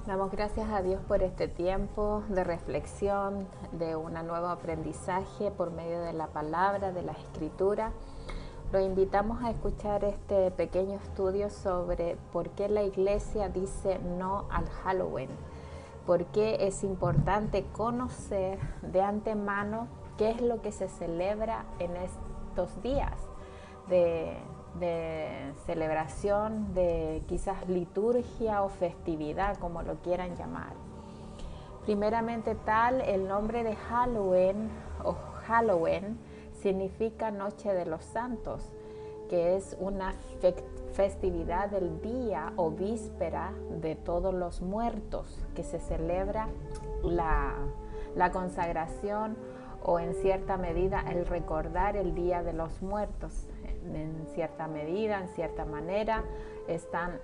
Damos gracias a Dios por este tiempo de reflexión, de un nuevo aprendizaje por medio de la palabra, de la escritura. Lo invitamos a escuchar este pequeño estudio sobre por qué la iglesia dice no al Halloween, por qué es importante conocer de antemano qué es lo que se celebra en estos días de celebración, de quizás liturgia o festividad, como lo quieran llamar. Primeramente el nombre de Halloween o Halloween significa Noche de los Santos, que es una festividad del día o víspera de todos los muertos, que se celebra la consagración o en cierta medida el recordar el Día de los Muertos. En cierta medida, en cierta manera, están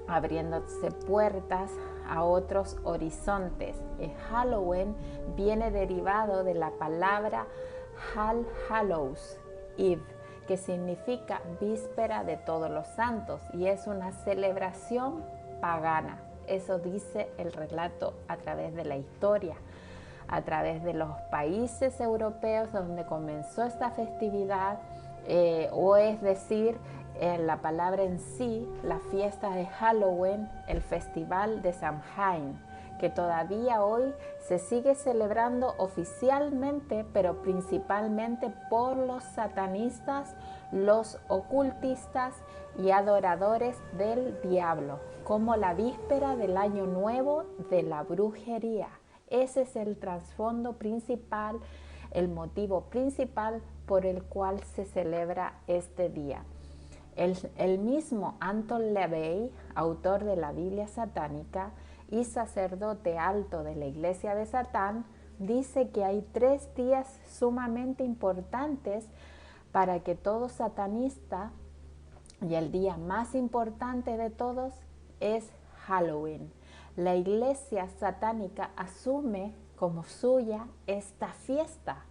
abriéndose puertas a otros horizontes. El Halloween viene derivado de la palabra All Hallows Eve, que significa víspera de todos los santos, y es una celebración pagana. Eso dice el relato a través de la historia, a través de los países europeos donde comenzó esta festividad, o es decir, la palabra en sí, la fiesta de Halloween, el festival de Samhain, que todavía hoy se sigue celebrando oficialmente, pero principalmente por los satanistas, los ocultistas y adoradores del diablo, como la víspera del Año Nuevo de la brujería. Ese es el trasfondo principal, el motivo principal por el cual se celebra este día. El mismo Anton LaVey, autor de la Biblia satánica y sacerdote alto de la Iglesia de Satán, dice que hay 3 días sumamente importantes para que todo satanista, y el día más importante de todos es Halloween. La Iglesia satánica asume como suya esta fiesta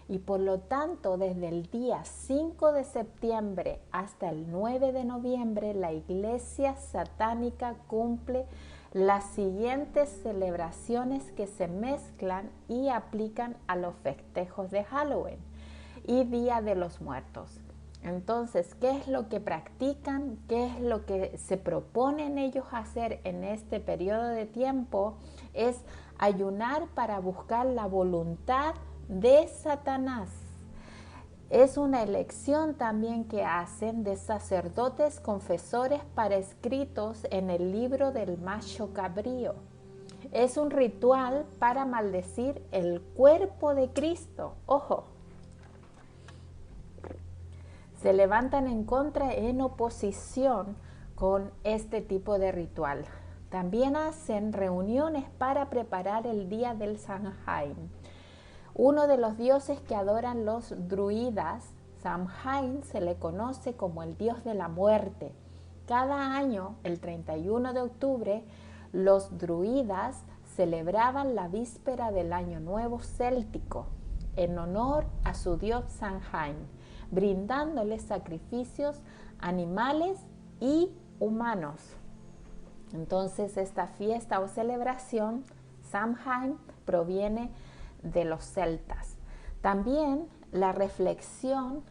y por lo tanto desde el día 5 de septiembre hasta el 9 de noviembre la Iglesia satánica cumple las siguientes celebraciones que se mezclan y aplican a los festejos de Halloween y Día de los Muertos. Entonces, ¿qué es lo que practican? ¿Qué es lo que se proponen ellos hacer en este periodo de tiempo? Es ayunar para buscar la voluntad de Satanás. Es una elección también que hacen de sacerdotes confesores para escritos en el libro del macho cabrío. Es un ritual para maldecir el cuerpo de Cristo. Ojo. Se levantan en contra, en oposición con este tipo de ritual. También hacen reuniones para preparar el día del Samhain. Uno de los dioses que adoran los druidas, Samhain, se le conoce como el dios de la muerte. Cada año, el 31 de octubre, los druidas celebraban la víspera del Año Nuevo céltico en honor a su dios Samhain, brindándoles sacrificios animales y humanos. Entonces esta fiesta o celebración, Samhain, proviene de los celtas. También la reflexión,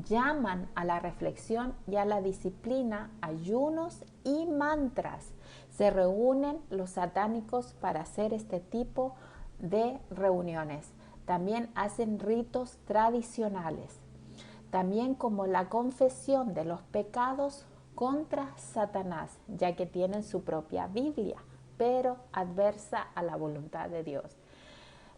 llaman a la reflexión y a la disciplina, ayunos y mantras. Se reúnen los satánicos para hacer este tipo de reuniones. También hacen ritos tradicionales. También como la confesión de los pecados contra Satanás, ya que tienen su propia Biblia, pero adversa a la voluntad de Dios.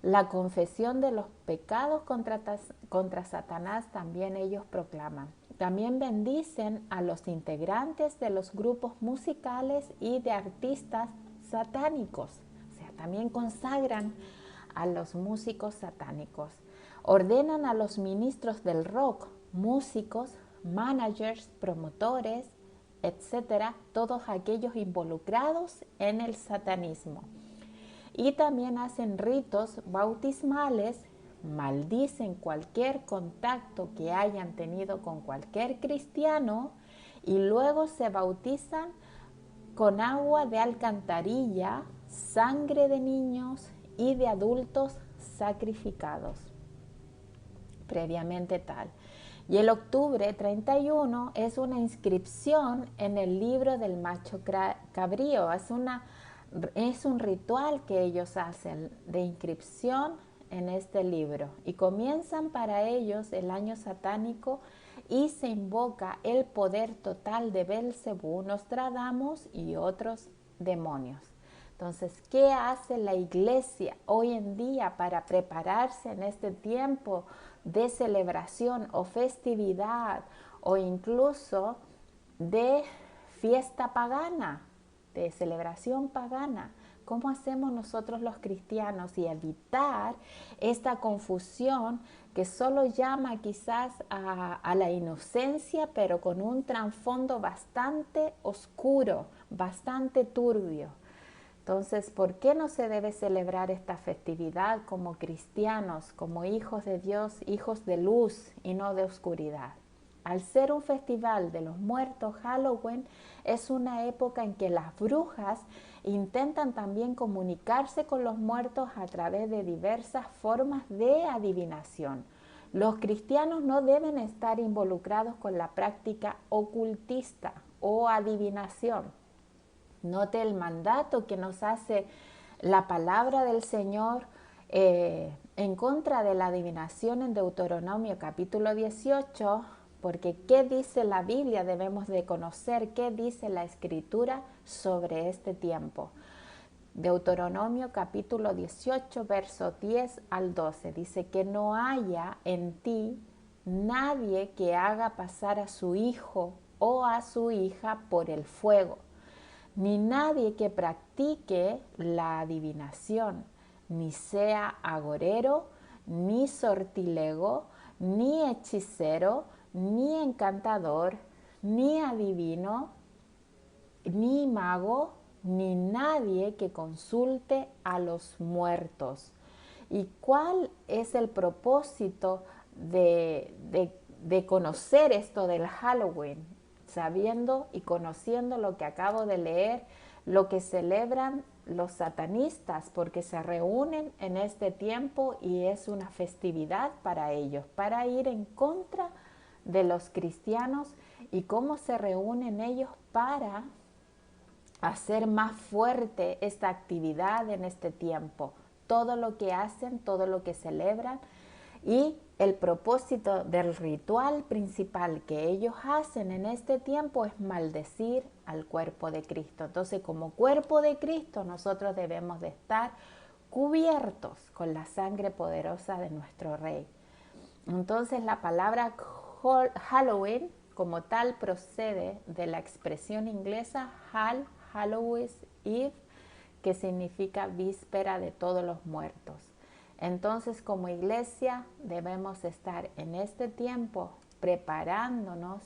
La confesión de los pecados contra Satanás también ellos proclaman. También bendicen a los integrantes de los grupos musicales y de artistas satánicos. O sea, también consagran a los músicos satánicos. Ordenan a los ministros del rock, músicos, managers, promotores, etcétera, todos aquellos involucrados en el satanismo. Y también hacen ritos bautismales, maldicen cualquier contacto que hayan tenido con cualquier cristiano y luego se bautizan con agua de alcantarilla sangre de niños y de adultos sacrificados previamente tal. Y el octubre 31 es una inscripción en el libro del macho cabrío. Es un ritual que ellos hacen de inscripción en este libro. Y comienzan para ellos el año satánico y se invoca el poder total de Belcebú, Nostradamus y otros demonios. Entonces, ¿qué hace la iglesia hoy en día para prepararse en este tiempo de celebración o festividad o incluso de fiesta pagana, de celebración pagana? ¿Cómo hacemos nosotros los cristianos y evitar esta confusión que solo llama quizás a la inocencia, pero con un trasfondo bastante oscuro, bastante turbio? Entonces, ¿por qué no se debe celebrar esta festividad como cristianos, como hijos de Dios, hijos de luz y no de oscuridad? Al ser un festival de los muertos, Halloween es una época en que las brujas intentan también comunicarse con los muertos a través de diversas formas de adivinación. Los cristianos no deben estar involucrados con la práctica ocultista o adivinación. Note el mandato que nos hace la palabra del Señor en contra de la adivinación en Deuteronomio capítulo 18, porque ¿qué dice la Biblia? Debemos de conocer qué dice la Escritura sobre este tiempo. Deuteronomio capítulo 18, versos 10 al 12, dice que no haya en ti nadie que haga pasar a su hijo o a su hija por el fuego, ni nadie que practique la adivinación, ni sea agorero, ni sortilego, ni hechicero, ni encantador, ni adivino, ni mago, ni nadie que consulte a los muertos. ¿Y cuál es el propósito de conocer esto del Halloween? Sabiendo y conociendo lo que acabo de leer, lo que celebran los satanistas, porque se reúnen en este tiempo y es una festividad para ellos, para ir en contra de los cristianos. Y cómo se reúnen ellos para hacer más fuerte esta actividad en este tiempo, todo lo que hacen, todo lo que celebran. Y el propósito del ritual principal que ellos hacen en este tiempo es maldecir al cuerpo de Cristo. Entonces, como cuerpo de Cristo, nosotros debemos de estar cubiertos con la sangre poderosa de nuestro Rey. Entonces, la palabra Halloween como tal procede de la expresión inglesa Halloween Eve, que significa víspera de todos los muertos. Entonces, como iglesia debemos estar en este tiempo preparándonos,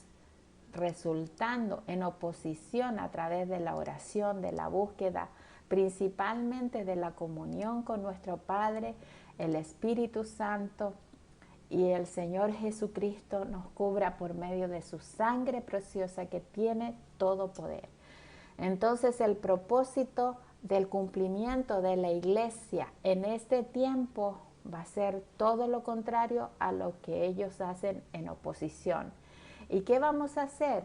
resultando en oposición a través de la oración, de la búsqueda, principalmente de la comunión con nuestro Padre, el Espíritu Santo, y el Señor Jesucristo nos cubra por medio de su sangre preciosa que tiene todo poder. Entonces, el propósito del cumplimiento de la iglesia en este tiempo va a ser todo lo contrario a lo que ellos hacen en oposición. ¿Y qué vamos a hacer?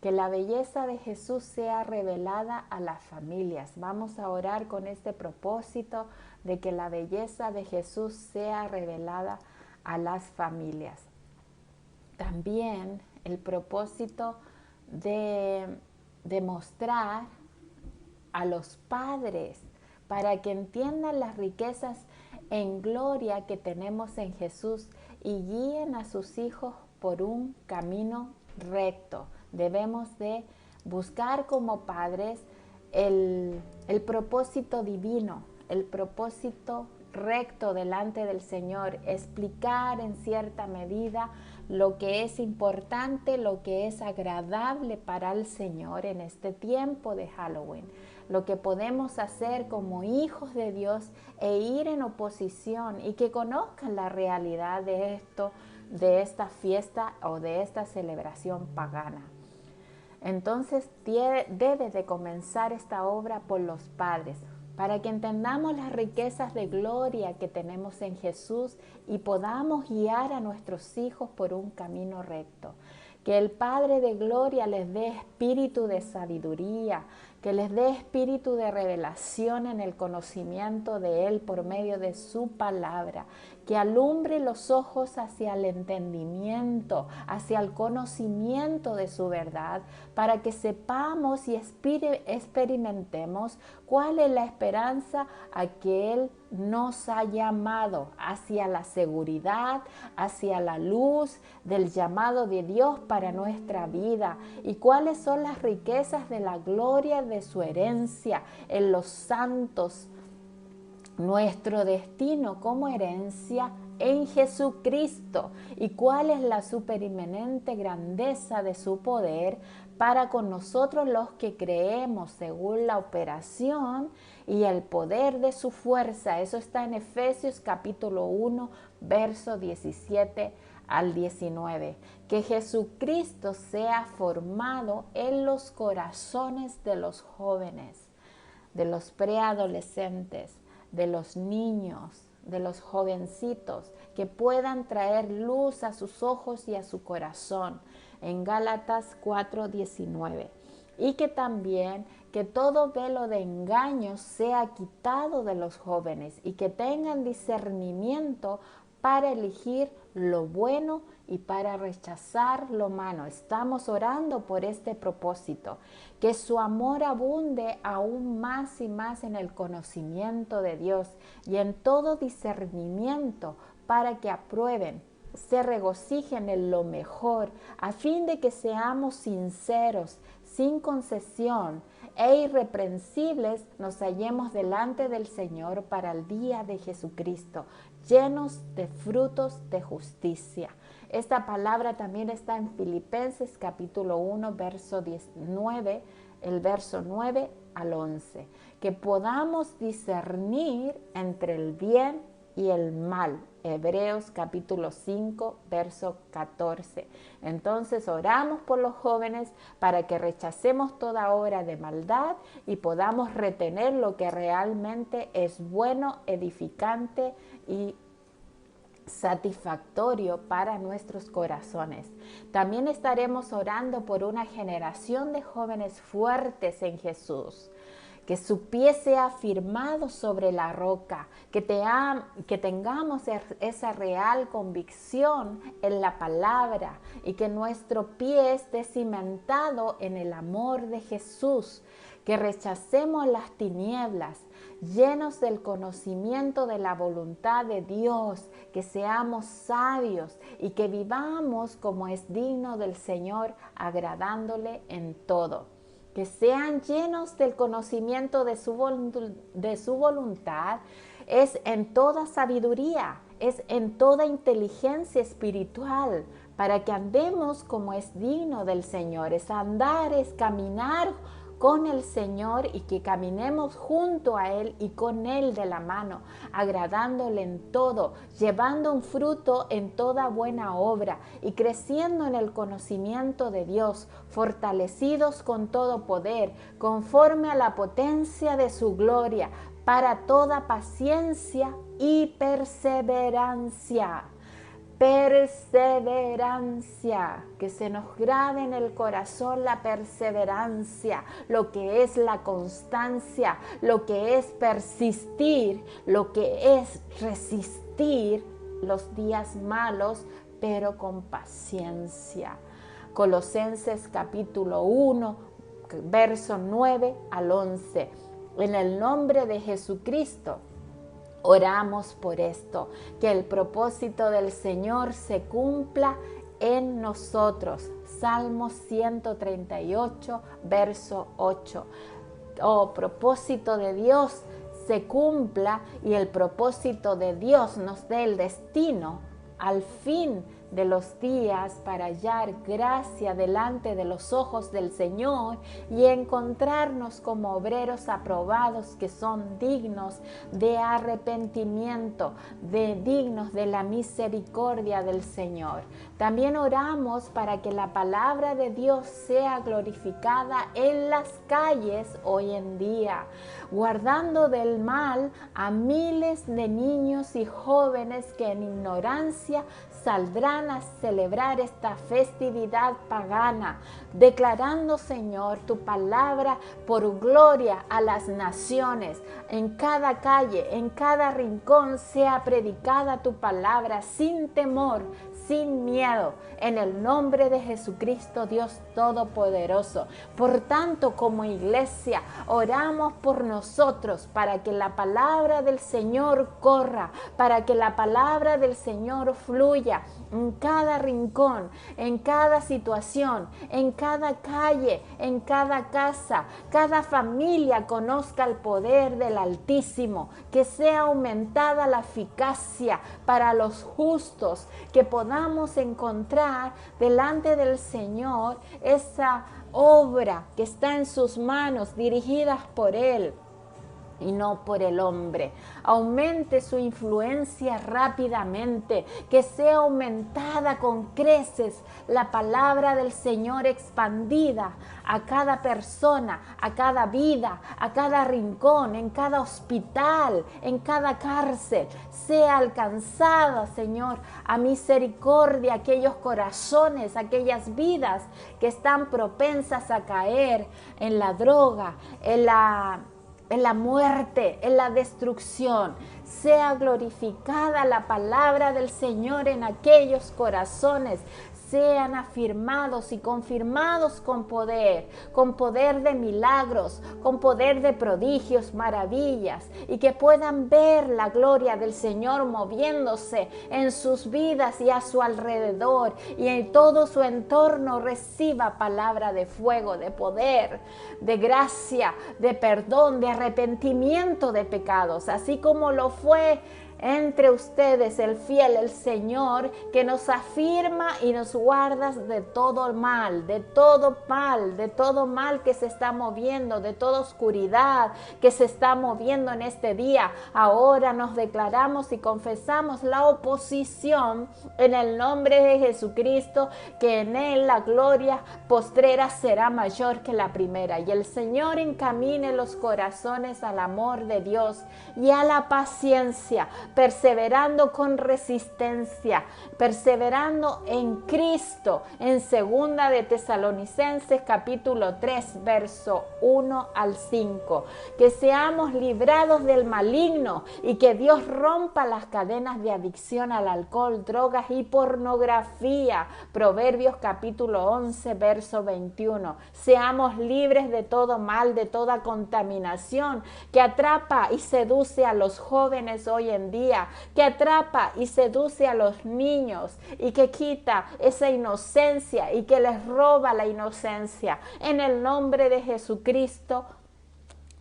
Que la belleza de Jesús sea revelada a las familias. Vamos a orar con este propósito de que la belleza de Jesús sea revelada a las familias. También el propósito de mostrar a los padres para que entiendan las riquezas en gloria que tenemos en Jesús y guíen a sus hijos por un camino recto. Debemos de buscar como padres el propósito divino, el propósito recto delante del Señor, explicar en cierta medida lo que es importante, lo que es agradable para el Señor en este tiempo de Halloween, lo que podemos hacer como hijos de Dios e ir en oposición y que conozcan la realidad de esto, de esta fiesta o de esta celebración pagana. Entonces debe de comenzar esta obra por los padres. para que entendamos las riquezas de gloria que tenemos en Jesús y podamos guiar a nuestros hijos por un camino recto. Que el Padre de gloria les dé espíritu de sabiduría, que les dé espíritu de revelación en el conocimiento de Él por medio de su palabra, que alumbre los ojos hacia el entendimiento, hacia el conocimiento de su verdad, para que sepamos y experimentemos cuál es la esperanza a que Él nos ha llamado, hacia la seguridad, hacia la luz del llamado de Dios para nuestra vida, y cuáles son las riquezas de la gloria de su herencia en los santos, nuestro destino como herencia en Jesucristo, y cuál es la superinminente grandeza de su poder para con nosotros los que creemos, según la operación y el poder de su fuerza. Eso está en Efesios capítulo 1, verso 17 al 19. Que Jesucristo sea formado en los corazones de los jóvenes, de los preadolescentes, de los niños, de los jovencitos, que puedan traer luz a sus ojos y a su corazón, en Gálatas 4:19. Y que también que todo velo de engaño sea quitado de los jóvenes y que tengan discernimiento para elegir lo bueno y para rechazar lo malo. Estamos orando por este propósito, que su amor abunde aún más y más en el conocimiento de Dios y en todo discernimiento, para que aprueben, se regocijen en lo mejor, a fin de que seamos sinceros, sin concesión e irreprensibles, nos hallemos delante del Señor para el día de Jesucristo, llenos de frutos de justicia. Esta palabra también está en Filipenses capítulo 1, verso 19, el verso 9 al 11. Que podamos discernir entre el bien y el mal. Hebreos capítulo 5, verso 14. Entonces oramos por los jóvenes para que rechacemos toda obra de maldad y podamos retener lo que realmente es bueno, edificante y satisfactorio para nuestros corazones. También estaremos orando por una generación de jóvenes fuertes en Jesús, que su pie sea firmado sobre la roca, que tengamos esa real convicción en la palabra y que nuestro pie esté cimentado en el amor de Jesús, que rechacemos las tinieblas, llenos del conocimiento de la voluntad de Dios, que seamos sabios y que vivamos como es digno del Señor, agradándole en todo. Que sean llenos del conocimiento de su voluntad, es en toda sabiduría, es en toda inteligencia espiritual, para que andemos como es digno del Señor. Es andar, es caminar con el Señor y que caminemos junto a Él y con Él de la mano, agradándole en todo, llevando un fruto en toda buena obra y creciendo en el conocimiento de Dios, fortalecidos con todo poder, conforme a la potencia de su gloria, para toda paciencia y perseverancia. Perseverancia, que se nos grabe en el corazón la perseverancia, lo que es la constancia, lo que es persistir, lo que es resistir los días malos, pero con paciencia. Colosenses capítulo 1, verso 9 al 11. En el nombre de Jesucristo, oramos por esto, que el propósito del Señor se cumpla en nosotros. Salmo 138, verso 8. Oh, propósito de Dios se cumpla y el propósito de Dios nos dé el destino al fin de los días para hallar gracia delante de los ojos del Señor y encontrarnos como obreros aprobados que son dignos de arrepentimiento, dignos de la misericordia del Señor. También oramos para que la palabra de Dios sea glorificada en las calles hoy en día, guardando del mal a miles de niños y jóvenes que en ignorancia saldrán a celebrar esta festividad pagana, declarando, Señor, tu palabra por gloria a las naciones. En cada calle, en cada rincón sea predicada tu palabra sin temor, sin miedo, en el nombre de Jesucristo, Dios Todopoderoso. Por tanto, como iglesia, oramos por nosotros para que la palabra del Señor corra, para que la palabra del Señor fluya en cada rincón, en cada situación, en cada calle, en cada casa. Cada familia conozca el poder del Altísimo, que sea aumentada la eficacia para los justos, que podamos encontrar delante del Señor esa obra que está en sus manos, dirigidas por Él y no por el hombre. Aumente su influencia rápidamente, que sea aumentada con creces la palabra del Señor expandida a cada persona, a cada vida, a cada rincón, en cada hospital, en cada cárcel. Sea alcanzada, Señor, a misericordia aquellos corazones, aquellas vidas que están propensas a caer en la droga, en la muerte, en la destrucción. Sea glorificada la palabra del Señor en aquellos corazones. Sean afirmados y confirmados con poder de milagros, con poder de prodigios, maravillas, y que puedan ver la gloria del Señor moviéndose en sus vidas y a su alrededor, y en todo su entorno reciba palabra de fuego, de poder, de gracia, de perdón, de arrepentimiento de pecados, así como lo fue entre ustedes el fiel, el Señor, que nos afirma y nos guarda de todo mal, de todo mal que se está moviendo, de toda oscuridad que se está moviendo en este día. Ahora nos declaramos y confesamos la oposición en el nombre de Jesucristo, que en Él la gloria postrera será mayor que la primera. Y el Señor encamine los corazones al amor de Dios y a la paciencia, perseverando con resistencia, perseverando en Cristo, en 2 de Tesalonicenses capítulo 3, verso 1 al 5. Que seamos librados del maligno y que Dios rompa las cadenas de adicción al alcohol, drogas y pornografía. Proverbios capítulo 11, verso 21. Seamos libres de todo mal, de toda contaminación que atrapa y seduce a los jóvenes hoy en día, que atrapa y seduce a los niños y que quita esa inocencia y que les roba la inocencia. En el nombre de Jesucristo,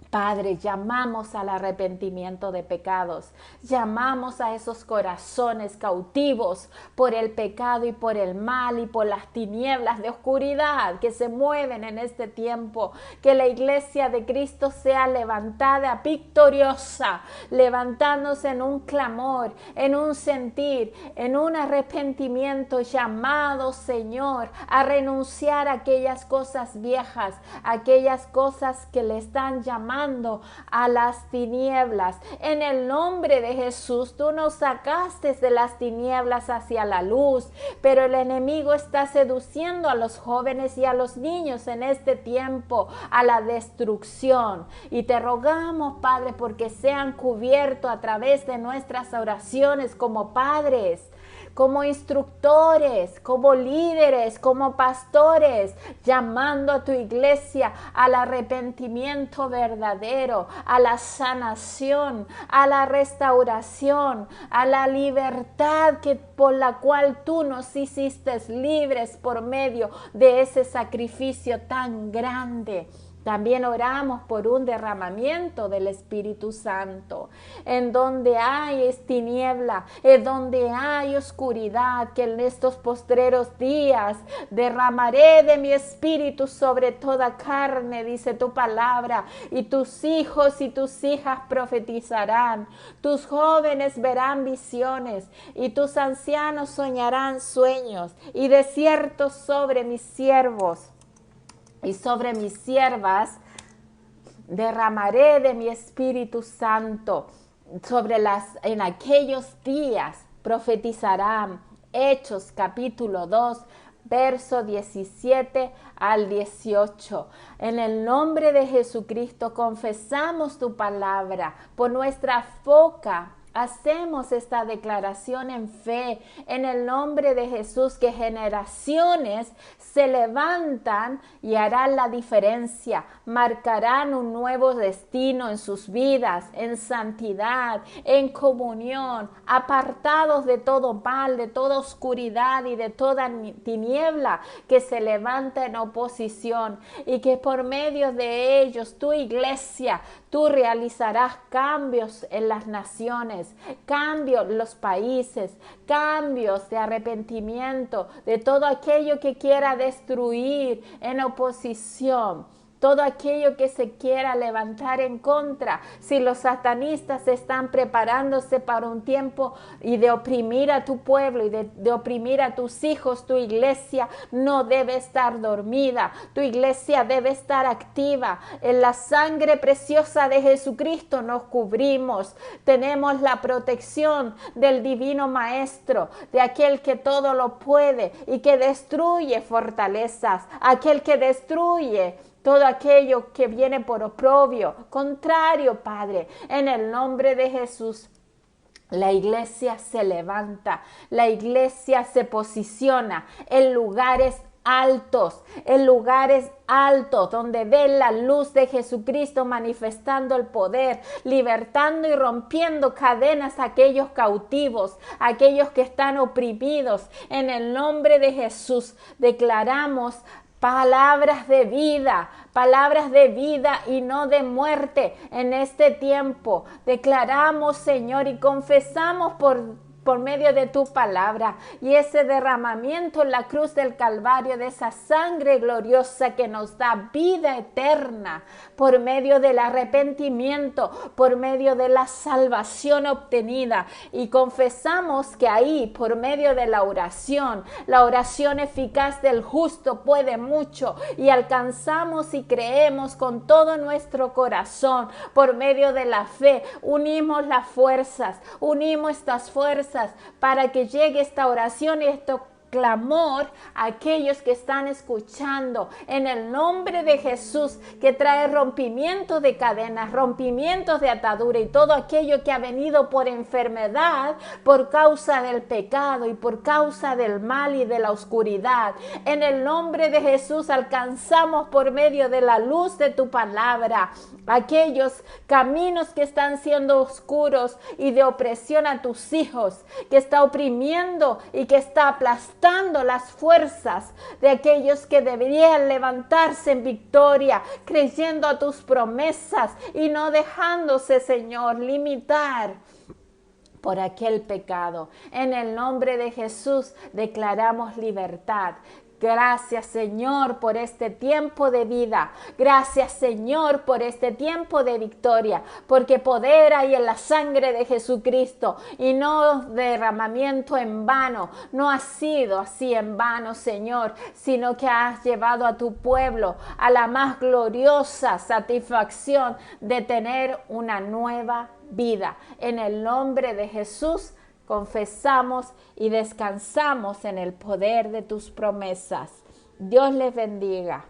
Padre, llamamos al arrepentimiento de pecados, llamamos a esos corazones cautivos por el pecado y por el mal y por las tinieblas de oscuridad que se mueven en este tiempo. Que la iglesia de Cristo sea levantada victoriosa, levantándose en un clamor, en un sentir, en un arrepentimiento, llamado, Señor, a renunciar a aquellas cosas viejas, aquellas cosas que le están llamando a las tinieblas. En el nombre de Jesús, tú nos sacaste de las tinieblas hacia la luz, pero el enemigo está seduciendo a los jóvenes y a los niños en este tiempo a la destrucción. Y te rogamos, Padre, porque sean cubiertos a través de nuestras oraciones como padres, como instructores, como líderes, como pastores, llamando a tu iglesia al arrepentimiento verdadero, a la sanación, a la restauración, a la libertad por la cual tú nos hiciste libres por medio de ese sacrificio tan grande. También oramos por un derramamiento del Espíritu Santo. En donde hay tiniebla, en donde hay oscuridad, que en estos postreros días derramaré de mi Espíritu sobre toda carne, dice tu palabra, y tus hijos y tus hijas profetizarán, tus jóvenes verán visiones, y tus ancianos soñarán sueños, y de cierto sobre mis siervos y sobre mis siervas derramaré de mi Espíritu Santo. En aquellos días profetizarán. Hechos capítulo 2, verso 17 al 18. En el nombre de Jesucristo confesamos tu palabra. Por nuestra boca hacemos esta declaración en fe, en el nombre de Jesús, que generaciones se levantan y harán la diferencia, marcarán un nuevo destino en sus vidas, en santidad, en comunión, apartados de todo mal, de toda oscuridad y de toda tiniebla que se levanta en oposición, y que por medio de ellos, tu iglesia, tú realizarás cambios en las naciones, cambios en los países, cambios de arrepentimiento de todo aquello que quiera destruir en oposición. Todo aquello que se quiera levantar en contra, si los satanistas están preparándose para un tiempo y de oprimir a tu pueblo y de oprimir a tus hijos, tu iglesia no debe estar dormida, tu iglesia debe estar activa. En la sangre preciosa de Jesucristo nos cubrimos, tenemos la protección del divino Maestro, de aquel que todo lo puede y que destruye fortalezas, aquel que destruye todo aquello que viene por oprobio, contrario, Padre, en el nombre de Jesús. La iglesia se levanta, la iglesia se posiciona en lugares altos, donde ven la luz de Jesucristo manifestando el poder, libertando y rompiendo cadenas a aquellos cautivos, a aquellos que están oprimidos. En el nombre de Jesús declaramos palabras de vida y no de muerte en este tiempo. Declaramos, Señor, y confesamos por medio de tu palabra y ese derramamiento en la cruz del Calvario de esa sangre gloriosa que nos da vida eterna por medio del arrepentimiento, por medio de la salvación obtenida. Y confesamos que ahí, por medio de la oración eficaz del justo puede mucho, y alcanzamos y creemos con todo nuestro corazón por medio de la fe. Unimos estas fuerzas para que llegue esta oración y esto clamor a aquellos que están escuchando en el nombre de Jesús, que trae rompimiento de cadenas, rompimientos de atadura y todo aquello que ha venido por enfermedad, por causa del pecado y por causa del mal y de la oscuridad. En el nombre de Jesús alcanzamos por medio de la luz de tu palabra aquellos caminos que están siendo oscuros y de opresión a tus hijos, que está oprimiendo y que está aplastando las fuerzas de aquellos que deberían levantarse en victoria, creyendo a tus promesas y no dejándose, Señor, limitar por aquel pecado. En el nombre de Jesús declaramos libertad. Gracias, Señor, por este tiempo de vida. Gracias, Señor, por este tiempo de victoria, porque poder hay en la sangre de Jesucristo y no derramamiento en vano. No ha sido así en vano, Señor, sino que has llevado a tu pueblo a la más gloriosa satisfacción de tener una nueva vida. En el nombre de Jesús confesamos y descansamos en el poder de tus promesas. Dios les bendiga.